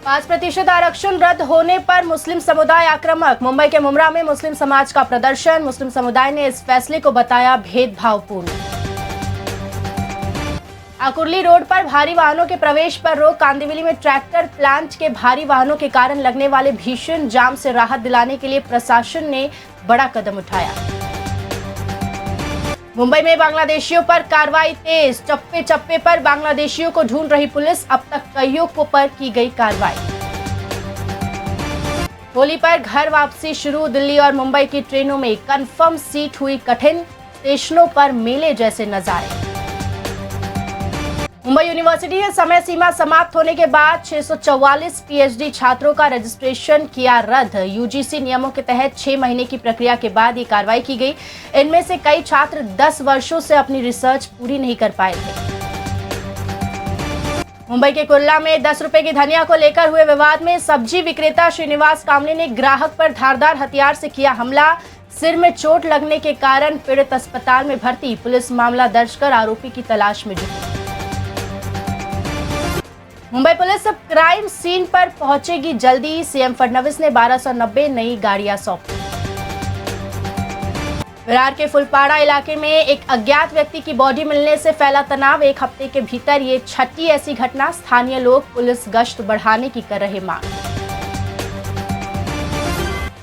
5% आरक्षण रद्द होने पर मुस्लिम समुदाय आक्रामक। मुंबई के मुमरा में मुस्लिम समाज का प्रदर्शन। मुस्लिम समुदाय ने इस फैसले को बताया भेदभावपूर्ण। आकुर्ली रोड पर भारी वाहनों के प्रवेश पर रोक। कांदिवली में ट्रैक्टर प्लांट के भारी वाहनों के कारण लगने वाले भीषण जाम से राहत दिलाने के लिए प्रशासन ने बड़ा कदम उठाया। मुंबई में बांग्लादेशियों पर कार्रवाई तेज। चप्पे चप्पे पर बांग्लादेशियों को ढूंढ रही पुलिस। अब तक कईयों को पर की गई कार्रवाई। होली पर घर वापसी शुरू। दिल्ली और मुंबई की ट्रेनों में कंफर्म सीट हुई कठिन। स्टेशनों पर मेले जैसे नजारे। मुंबई यूनिवर्सिटी ने समय सीमा समाप्त होने के बाद 644 पीएचडी छात्रों का रजिस्ट्रेशन किया रद्द। यूजीसी नियमों के तहत 6 महीने की प्रक्रिया के बाद ये कार्रवाई की गई। इनमें से कई छात्र 10 वर्षों से अपनी रिसर्च पूरी नहीं कर पाए थे। मुंबई के कुर्ला में 10 रुपए की धनिया को लेकर हुए विवाद में सब्जी विक्रेता श्रीनिवास कामले ने ग्राहक पर धारदार हथियार से किया हमला। सिर में चोट लगने के कारण पीड़ित अस्पताल में भर्ती। पुलिस मामला दर्ज कर आरोपी की तलाश में जुटी। मुंबई पुलिस अब क्राइम सीन पर पहुंचेगी जल्दी। सीएम फडणवीस ने 1290 नई गाड़ियां सौंपी। विरार के फुलपाड़ा इलाके में एक अज्ञात व्यक्ति की बॉडी मिलने से फैला तनाव। एक हफ्ते के भीतर ये छठी ऐसी घटना। स्थानीय लोग पुलिस गश्त बढ़ाने की कर रहे मांग।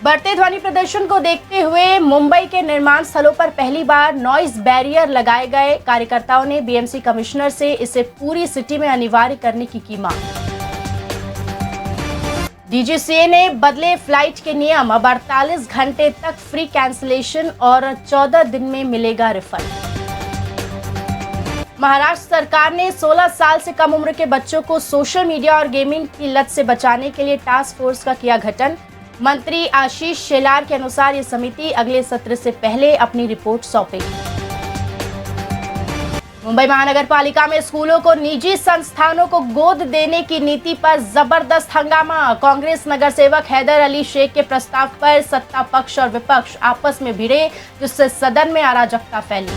बढ़ते ध्वनि प्रदूषण को देखते हुए मुंबई के निर्माण स्थलों पर पहली बार नॉइज बैरियर लगाए गए। कार्यकर्ताओं ने बीएमसी कमिश्नर से इसे पूरी सिटी में अनिवार्य करने की मांग। डीजीसीए ने बदले फ्लाइट के नियम। अब 48 घंटे तक फ्री कैंसिलेशन और 14 दिन में मिलेगा रिफंड। महाराष्ट्र सरकार ने 16 साल से कम उम्र के बच्चों को सोशल मीडिया और गेमिंग की लत से बचाने के लिए टास्क फोर्स का किया गठन। मंत्री आशीष शेलार के अनुसार ये समिति अगले सत्र से पहले अपनी रिपोर्ट सौंपेगी। मुंबई महानगर पालिका में स्कूलों को निजी संस्थानों को गोद देने की नीति पर जबरदस्त हंगामा। कांग्रेस नगर सेवक हैदर अली शेख के प्रस्ताव पर सत्ता पक्ष और विपक्ष आपस में भिड़े, जिससे सदन में अराजकता फैली।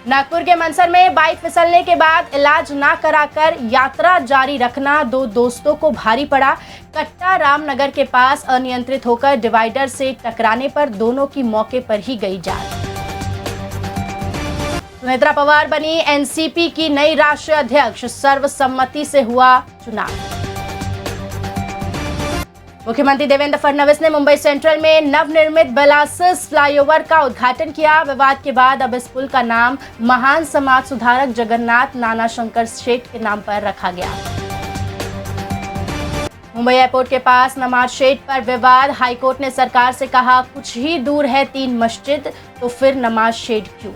नागपुर के मनसर में बाइक फिसलने के बाद इलाज ना कराकर यात्रा जारी रखना 2 दोस्तों को भारी पड़ा। कट्टा रामनगर के पास अनियंत्रित होकर डिवाइडर से टकराने पर दोनों की मौके पर ही गई जान। सुनेत्रा पवार बनी एनसीपी की नई राष्ट्रीय अध्यक्ष। सर्वसम्मति से हुआ चुनाव। मुख्यमंत्री देवेंद्र फडणवीस ने मुंबई सेंट्रल में नवनिर्मित बेलासिस फ्लाईओवर का उद्घाटन किया। विवाद के बाद अब इस पुल का नाम महान समाज सुधारक जगन्नाथ नाना शंकर शेठ के नाम पर रखा गया। मुंबई एयरपोर्ट के पास नमाज शेड पर विवाद। हाईकोर्ट ने सरकार से कहा कुछ ही दूर है 3 मस्जिद, तो फिर नमाज शेड क्यों।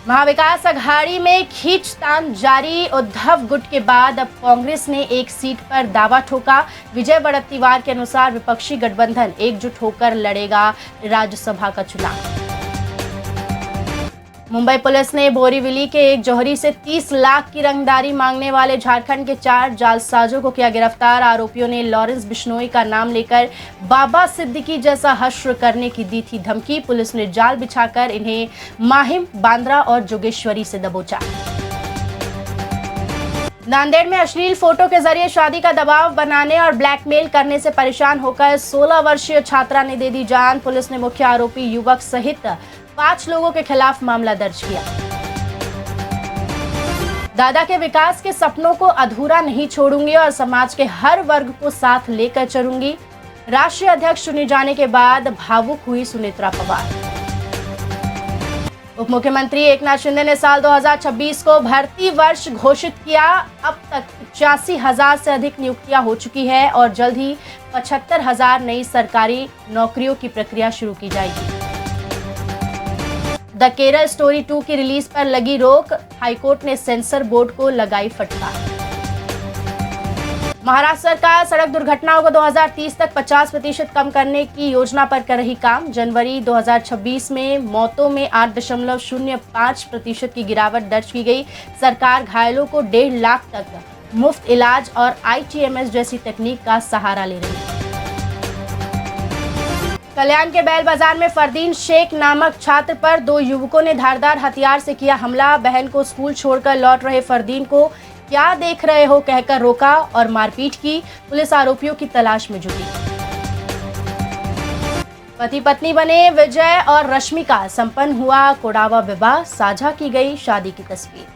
महाविकास अघाड़ी में खींचतान जारी। उद्धव गुट के बाद अब कांग्रेस ने एक सीट पर दावा ठोका। विजय वड़त्तीवार के अनुसार विपक्षी गठबंधन एकजुट होकर लड़ेगा राज्यसभा का चुनाव। मुंबई पुलिस ने बोरीवली के एक जौहरी से 30 लाख की रंगदारी मांगने वाले झारखंड के 4 जालसाजों को किया गिरफ्तार। आरोपियों ने लॉरेंस बिश्नोई का नाम लेकर बाबा सिद्दीकी जैसा हश्र करने की दी थी धमकी। पुलिस ने जाल बिछाकर इन्हें माहिम, बांद्रा और जोगेश्वरी से दबोचा। नांदेड़ में अश्लील फोटो के जरिए शादी का दबाव बनाने और ब्लैकमेल करने से परेशान होकर 16 वर्षीय छात्रा ने दे दी जान। पुलिस ने मुख्य आरोपी युवक सहित 5 लोगों के खिलाफ मामला दर्ज किया। दादा के विकास के सपनों को अधूरा नहीं छोड़ूंगी और समाज के हर वर्ग को साथ लेकर चलूंगी। राष्ट्रीय अध्यक्ष चुने जाने के बाद भावुक हुई सुनेत्रा पवार। उप मुख्यमंत्री एकनाथ शिंदे ने साल 2026 को भर्ती वर्ष घोषित किया। अब तक 85,000 से अधिक नियुक्तियां हो चुकी है और जल्द ही 75,000 नई सरकारी नौकरियों की प्रक्रिया शुरू की जाएगी। द केरल स्टोरी 2 की रिलीज पर लगी रोक। हाईकोर्ट ने सेंसर बोर्ड को लगाई फटकार। महाराष्ट्र सरकार सड़क दुर्घटनाओं को 2030 तक 50% कम करने की योजना पर कर रही काम। जनवरी 2026 में मौतों में 8.05% की गिरावट दर्ज की गई। सरकार घायलों को 1.5 लाख तक मुफ्त इलाज और ITMS जैसी तकनीक का सहारा ले रही है। कल्याण के बैल बाजार में फरदीन शेख नामक छात्र पर 2 युवकों ने धारदार हथियार से किया हमला। बहन को स्कूल छोड़कर लौट रहे फरदीन को क्या देख रहे हो कहकर रोका और मारपीट की। पुलिस आरोपियों की तलाश में जुटी। पति पत्नी बने विजय और रश्मिका, संपन्न हुआ कोडावा विवाह, साझा की गई शादी की तस्वीर।